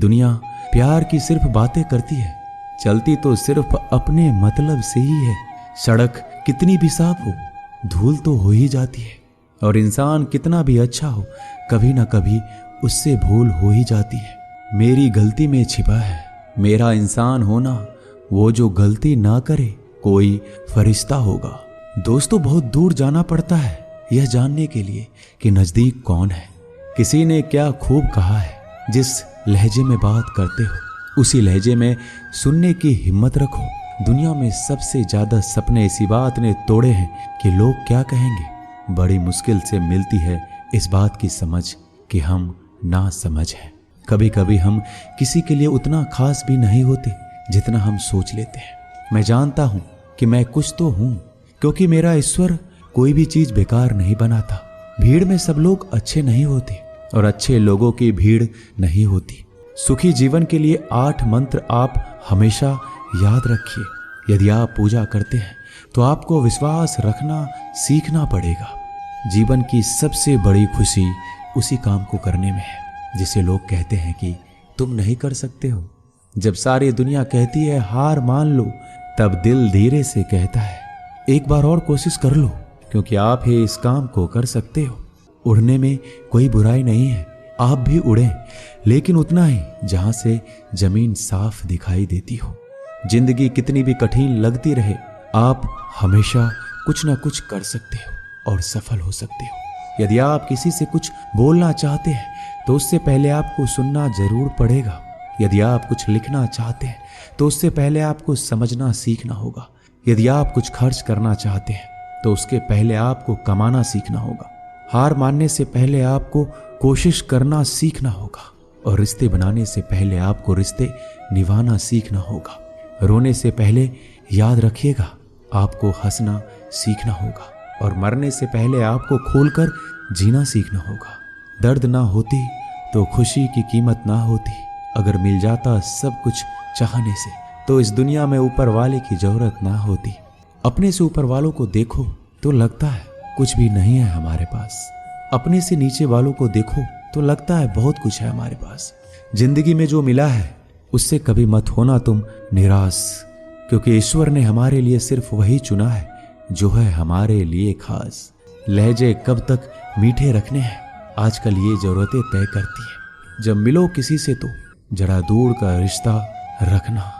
दुनिया प्यार की सिर्फ बातें करती है, चलती तो सिर्फ अपने मतलब से ही है। सड़क कितनी भी साफ हो, धूल तो हो ही जाती है। और इंसान कितना भी अच्छा हो, कभी ना कभी उससे भूल हो ही जाती है। मेरी गलती में छिपा है मेरा इंसान होना, वो जो गलती ना करे कोई फरिश्ता होगा। दोस्तों, बहुत दूर जाना पड़ता है यह जानने के लिए कि नजदीक कौन है। किसी ने क्या खूब कहा है, जिस लहजे में बात करते हो उसी लहजे में सुनने की हिम्मत रखो। दुनिया में सबसे ज्यादा सपने इसी बात ने तोड़े हैं कि लोग क्या कहेंगे। बड़ी मुश्किल से मिलती है इस बात की समझ कि हम ना समझ हैं। कभी कभी हम किसी के लिए उतना खास भी नहीं होते जितना हम सोच लेते हैं। मैं जानता हूं कि मैं कुछ तो हूं, क्योंकि मेरा ईश्वर कोई भी चीज बेकार नहीं बनाता। भीड़ में सब लोग अच्छे नहीं होते और अच्छे लोगों की भीड़ नहीं होती। सुखी जीवन के लिए 8 मंत्र आप हमेशा याद रखिए। यदि आप पूजा करते हैं तो आपको विश्वास रखना सीखना पड़ेगा। जीवन की सबसे बड़ी खुशी उसी काम को करने में है जिसे लोग कहते हैं कि तुम नहीं कर सकते हो। जब सारी दुनिया कहती है हार मान लो, तब दिल धीरे से कहता है एक बार और कोशिश कर लो, क्योंकि आप ही इस काम को कर सकते हो। उड़ने में कोई बुराई नहीं है, आप भी उड़ें, लेकिन उतना ही जहां से जमीन साफ दिखाई देती हो। जिंदगी कितनी भी कठिन लगती रहे, आप हमेशा कुछ ना कुछ कर सकते हो और सफल हो सकते हो। यदि आप किसी से कुछ बोलना चाहते हैं तो उससे पहले आपको सुनना जरूर पड़ेगा। यदि आप कुछ लिखना चाहते हैं तो उससे पहले आपको समझना सीखना होगा। यदि आप कुछ खर्च करना चाहते हैं तो उसके पहले आपको कमाना सीखना होगा। हार मानने से पहले आपको कोशिश करना सीखना होगा और रिश्ते बनाने से पहले आपको रिश्ते निभाना सीखना होगा। रोने से पहले याद रखिएगा आपको हंसना सीखना होगा और मरने से पहले आपको खोलकर जीना सीखना होगा। दर्द ना होती तो खुशी की कीमत ना होती। अगर मिल जाता सब कुछ चाहने से तो इस दुनिया में ऊपर वाले की जरूरत ना होती। अपने से ऊपर वालों को देखो तो लगता है कुछ भी नहीं है हमारे पास। अपने से नीचे वालों को देखो तो लगता है बहुत कुछ है हमारे पास। जिंदगी में जो मिला है उससे कभी मत होना तुम निराश, क्योंकि ईश्वर ने हमारे लिए सिर्फ वही चुना है जो है हमारे लिए खास। लहजे कब तक मीठे रखने हैं आजकल ये जरूरतें तय करती है। जब मिलो किसी से तो जरा दूर का रिश्ता रखना।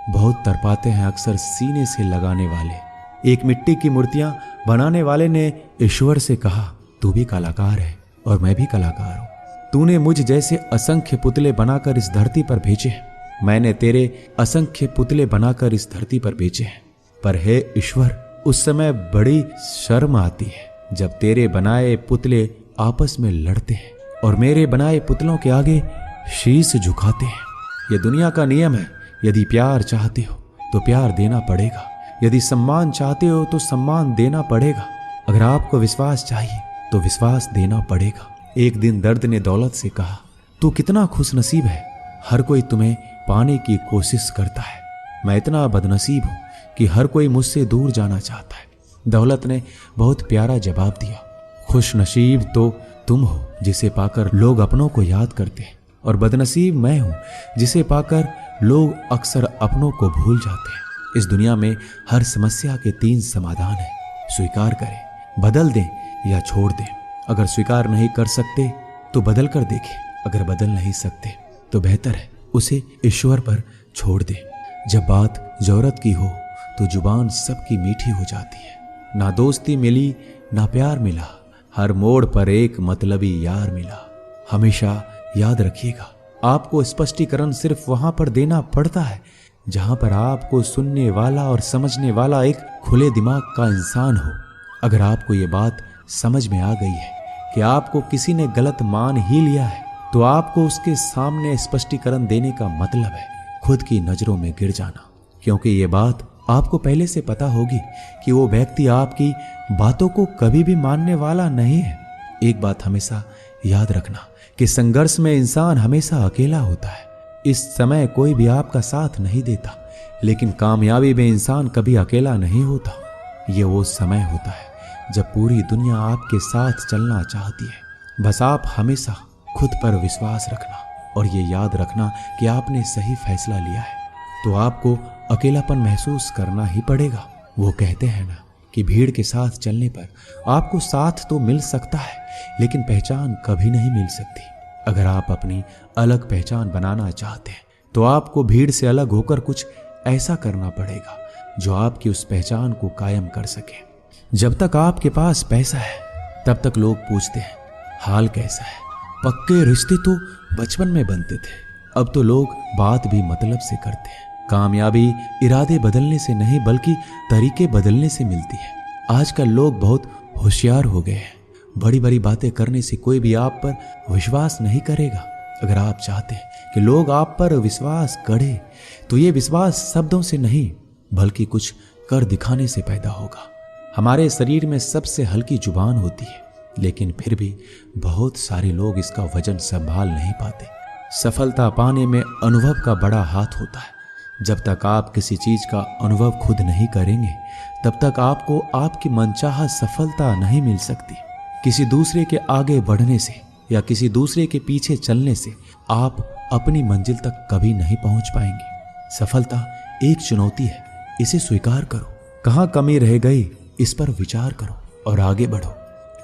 बहुत तड़पाते हैं अक्सर सीने से लगाने वाले। एक मिट्टी की मूर्तियां बनाने वाले ने ईश्वर से कहा तू भी कलाकार है और मैं भी कलाकार हूं। तूने मुझ जैसे असंख्य पुतले बनाकर इस धरती पर भेजे हैं, मैंने तेरे असंख्य पुतले बनाकर इस धरती पर भेजे हैं। पर हे ईश्वर, उस समय बड़ी शर्म आती है जब तेरे बनाए पुतले आपस में लड़ते हैं और मेरे बनाए पुतलों के आगे शीश झुकाते हैं। यह दुनिया का नियम है। यदि प्यार चाहते हो तो प्यार देना पड़ेगा। यदि सम्मान चाहते हो तो सम्मान देना पड़ेगा। अगर आपको विश्वास चाहिए तो विश्वास देना पड़ेगा। एक दिन दर्द ने दौलत से कहा तू कितना खुश नसीब है, हर कोई तुम्हें पाने की कोशिश करता है। मैं इतना बदनसीब हूं कि हर कोई मुझसे दूर जाना चाहता है। दौलत ने बहुत प्यारा जवाब दिया, खुश नसीब तो तुम हो जिसे पाकर लोग अपनों को याद करते हैं, और बदनसीब मैं हूं जिसे पाकर लोग अक्सर अपनों को भूल जाते हैं। इस दुनिया में हर समस्या के 3 समाधान हैं। स्वीकार करें, बदल दें या छोड़ दें। अगर स्वीकार नहीं कर सकते तो बदल कर देखें। अगर बदल नहीं सकते तो बेहतर है उसे ईश्वर पर छोड़ दें। जब बात जरूरत की हो तो जुबान सबकी मीठी हो जाती है। ना दोस्ती मिली ना प्यार मिला, हर मोड़ पर एक मतलबी यार मिला। हमेशा याद रखिएगा आपको स्पष्टीकरण सिर्फ वहां पर देना पड़ता है जहां पर आपको सुनने वाला और समझने वाला एक खुले दिमाग का इंसान हो। अगर आपको ये बात समझ में आ गई है कि आपको किसी ने गलत मान ही लिया है तो आपको उसके सामने स्पष्टीकरण देने का मतलब है खुद की नजरों में गिर जाना, क्योंकि ये बात आपको पहले से पता होगी कि वो व्यक्ति आपकी बातों को कभी भी मानने वाला नहीं है। एक बात हमेशा याद रखना कि संघर्ष में इंसान हमेशा अकेला होता है। इस समय कोई भी आपका साथ नहीं देता, लेकिन कामयाबी में इंसान कभी अकेला नहीं होता। ये वो समय होता है जब पूरी दुनिया आपके साथ चलना चाहती है। बस आप हमेशा खुद पर विश्वास रखना। और ये याद रखना कि आपने सही फैसला लिया है, तो आपको अकेलापन महसूस करना ही पड़ेगा। वो कहते हैं ना कि भीड़ के साथ चलने पर आपको साथ तो मिल सकता है, लेकिन पहचान कभी नहीं मिल सकती। अगर आप अपनी अलग पहचान बनाना चाहते हैं तो आपको भीड़ से अलग होकर कुछ ऐसा करना पड़ेगा जो आपकी उस पहचान को कायम कर सके। जब तक आपके पास पैसा है तब तक लोग पूछते हैं हाल कैसा है। पक्के रिश्ते तो बचपन में बनते थे, अब तो लोग बात भी मतलब से करते हैं। कामयाबी इरादे बदलने से नहीं बल्कि तरीके बदलने से मिलती है। आजकल लोग बहुत होशियार हो गए हैं। बड़ी बड़ी बातें करने से कोई भी आप पर विश्वास नहीं करेगा। अगर आप चाहते हैं कि लोग आप पर विश्वास करें तो ये विश्वास शब्दों से नहीं बल्कि कुछ कर दिखाने से पैदा होगा। हमारे शरीर में सबसे हल्की जुबान होती है, लेकिन फिर भी बहुत सारे लोग इसका वजन संभाल नहीं पाते। सफलता पाने में अनुभव का बड़ा हाथ होता है। जब तक आप किसी चीज का अनुभव खुद नहीं करेंगे तब तक आपको आपकी मनचाहा सफलता नहीं मिल सकती। किसी दूसरे के आगे बढ़ने से या किसी दूसरे के पीछे चलने से आप अपनी मंजिल तक कभी नहीं पहुंच पाएंगे। सफलता एक चुनौती है, इसे स्वीकार करो। कहाँ कमी रह गई इस पर विचार करो और आगे बढ़ो।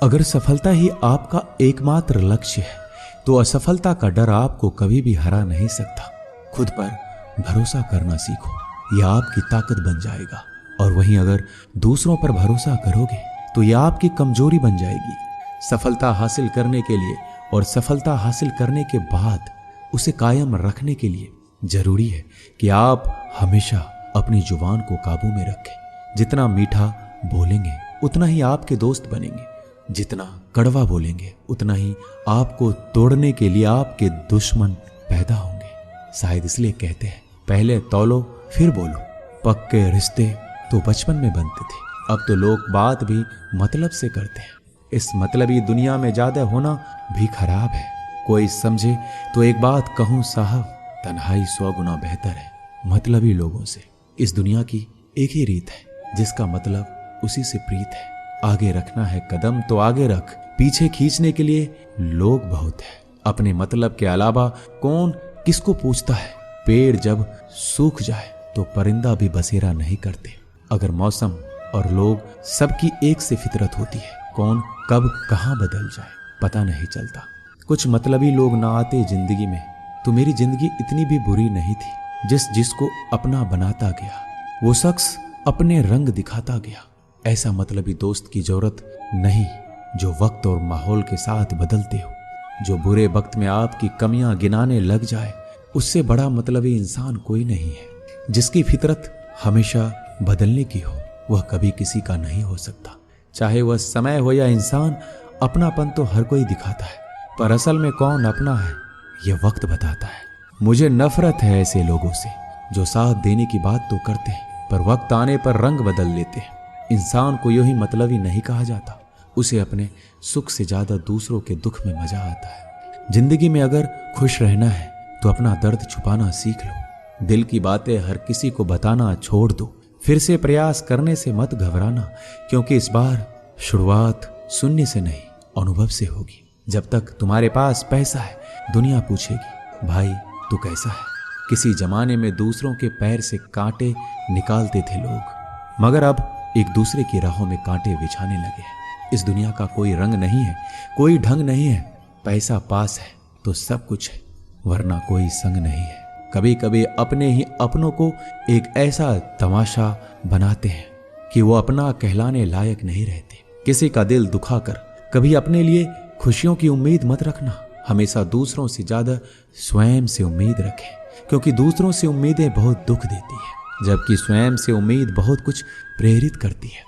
अगर सफलता ही आपका एकमात्र लक्ष्य है तो असफलता का डर आपको कभी भी हरा नहीं सकता। खुद पर भरोसा करना सीखो, यह आपकी ताकत बन जाएगा। और वहीं अगर दूसरों पर भरोसा करोगे तो यह आपकी कमजोरी बन जाएगी। सफलता हासिल करने के लिए और सफलता हासिल करने के बाद उसे कायम रखने के लिए जरूरी है कि आप हमेशा अपनी जुबान को काबू में रखें। जितना मीठा बोलेंगे उतना ही आपके दोस्त बनेंगे, जितना कड़वा बोलेंगे उतना ही आपको तोड़ने के लिए आपके दुश्मन पैदा होंगे। शायद इसलिए कहते हैं पहले तौलो फिर बोलो। पक्के रिश्ते तो बचपन में बनते थे, अब तो लोग बात भी मतलब से करते हैं। इस मतलबी दुनिया में ज्यादा होना भी खराब है। कोई समझे तो एक बात कहूं साहब, तन्हाई 100 गुना बेहतर है मतलबी लोगों से। इस दुनिया की एक ही रीत है, जिसका मतलब उसी से प्रीत है। आगे रखना है कदम तो आगे रख, पीछे खींचने के लिए लोग बहुत है। अपने मतलब के अलावा कौन किसको पूछता है। पेड़ जब सूख जाए तो परिंदा भी बसेरा नहीं करते। अगर मौसम और लोग सबकी एक से फितरत होती है, कौन कब कहां बदल जाए पता नहीं चलता। कुछ मतलबी लोग ना आते जिंदगी में तो मेरी जिंदगी इतनी भी बुरी नहीं थी। जिसको अपना बनाता गया वो शख्स अपने रंग दिखाता गया। ऐसा मतलबी दोस्त की जरूरत नहीं जो वक्त और माहौल के साथ बदलते हो। जो बुरे वक्त में आपकी कमियां गिनाने लग जाए, उससे बड़ा मतलबी इंसान कोई नहीं है। जिसकी फितरत हमेशा बदलने की हो वह कभी किसी का नहीं हो सकता। चाहे वह समय हो या इंसान, अपनापन तो हर कोई दिखाता है, पर असल में कौन अपना है यह वक्त बताता है। मुझे नफरत है ऐसे लोगों से जो साथ देने की बात तो करते हैं पर वक्त आने पर रंग बदल लेते हैं। इंसान को यूं ही मतलबी नहीं कहा जाता, उसे अपने सुख से ज्यादा दूसरों के दुख में मजा आता है। जिंदगी में अगर खुश रहना है तो अपना दर्द छुपाना सीख लो। दिल की बातें हर किसी को बताना छोड़ दो। फिर से प्रयास करने से मत घबराना, क्योंकि इस बार शुरुआत सुनने से नहीं अनुभव से होगी। जब तक तुम्हारे पास पैसा है दुनिया पूछेगी भाई तू कैसा है। किसी जमाने में दूसरों के पैर से कांटे निकालते थे लोग, मगर अब एक दूसरे की राहों में कांटे बिछाने लगे हैं। इस दुनिया का कोई रंग नहीं है, कोई ढंग नहीं है। पैसा पास है तो सब कुछ है, वरना कोई संग नहीं है। कभी कभी अपने ही अपनों को एक ऐसा तमाशा बनाते हैं कि वो अपना कहलाने लायक नहीं रहते। किसी का दिल दुखाकर कभी अपने लिए खुशियों की उम्मीद मत रखना। हमेशा दूसरों से ज्यादा स्वयं से उम्मीद रखें, क्योंकि दूसरों से उम्मीदें बहुत दुख देती है, जबकि स्वयं से उम्मीद बहुत कुछ प्रेरित करती है।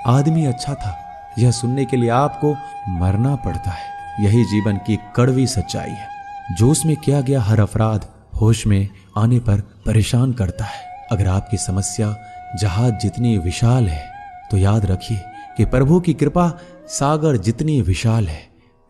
आदमी अच्छा था यह सुनने के लिए आपको मरना पड़ता है। यही जीवन की कड़वी सच्चाई है। जोश में किया गया हर अपराध होश में आने पर परेशान करता है। अगर आपकी समस्या जहाज जितनी विशाल है तो याद रखिए कि प्रभु की कृपा सागर जितनी विशाल है।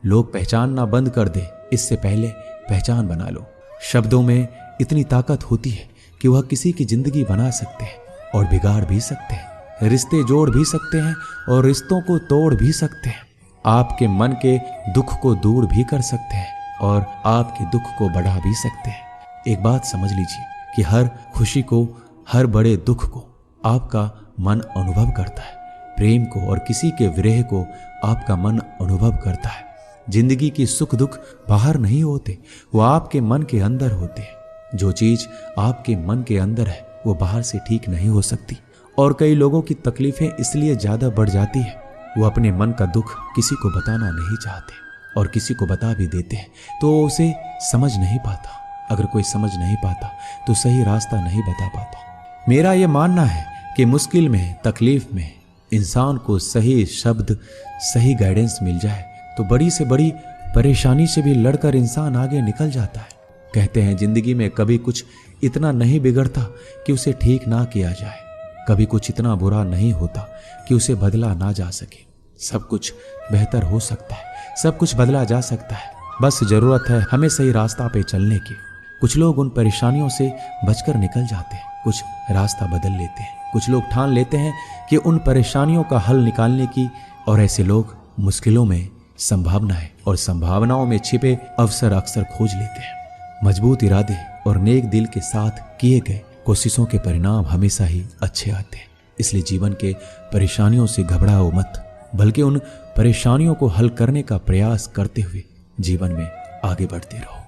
लोग पहचानना बंद कर दे इससे पहले पहचान बना लो। शब्दों में इतनी ताकत होती है कि वह किसी की जिंदगी बना सकते हैं और बिगाड़ भी सकते हैं। रिश्ते जोड़ भी सकते हैं और रिश्तों को तोड़ भी सकते हैं। आपके मन के दुख को दूर भी कर सकते हैं और आपके दुख को बढ़ा भी सकते हैं। एक बात समझ लीजिए कि हर खुशी को, हर बड़े दुख को आपका मन अनुभव करता है। प्रेम को और किसी के विरह को आपका मन अनुभव करता है। जिंदगी की सुख दुख बाहर नहीं होते, वो आपके मन के अंदर होते हैं। जो चीज आपके मन के अंदर है वो बाहर से ठीक नहीं हो सकती। और कई लोगों की तकलीफें इसलिए ज्यादा बढ़ जाती है, वो अपने मन का दुख किसी को बताना नहीं चाहते, और किसी को बता भी देते हैं तो उसे समझ नहीं पाता। अगर कोई समझ नहीं पाता तो सही रास्ता नहीं बता पाता। मेरा ये मानना है कि मुश्किल में, तकलीफ में इंसान को सही शब्द, सही गाइडेंस मिल जाए तो बड़ी से बड़ी परेशानी से भी लड़कर इंसान आगे निकल जाता है। कहते हैं जिंदगी में कभी कुछ इतना नहीं बिगड़ता कि उसे ठीक ना किया जाए, कभी कुछ इतना बुरा नहीं होता कि उसे बदला ना जा सके। सब कुछ बेहतर हो सकता है, सब कुछ बदला जा सकता है, बस जरूरत है हमें सही रास्ता पे चलने की। कुछ लोग उन परेशानियों से बचकर निकल जाते हैं, कुछ रास्ता बदल लेते हैं, कुछ लोग ठान लेते हैं कि उन परेशानियों का हल निकालने की, और ऐसे लोग मुश्किलों में संभावनाएं और संभावनाओं में छिपे अवसर अक्सर खोज लेते हैं। मजबूत इरादे और नेक दिल के साथ किए गए कोशिशों के परिणाम हमेशा ही अच्छे आते हैं। इसलिए जीवन के परेशानियों से घबराओ मत, बल्कि उन परेशानियों को हल करने का प्रयास करते हुए जीवन में आगे बढ़ते रहो।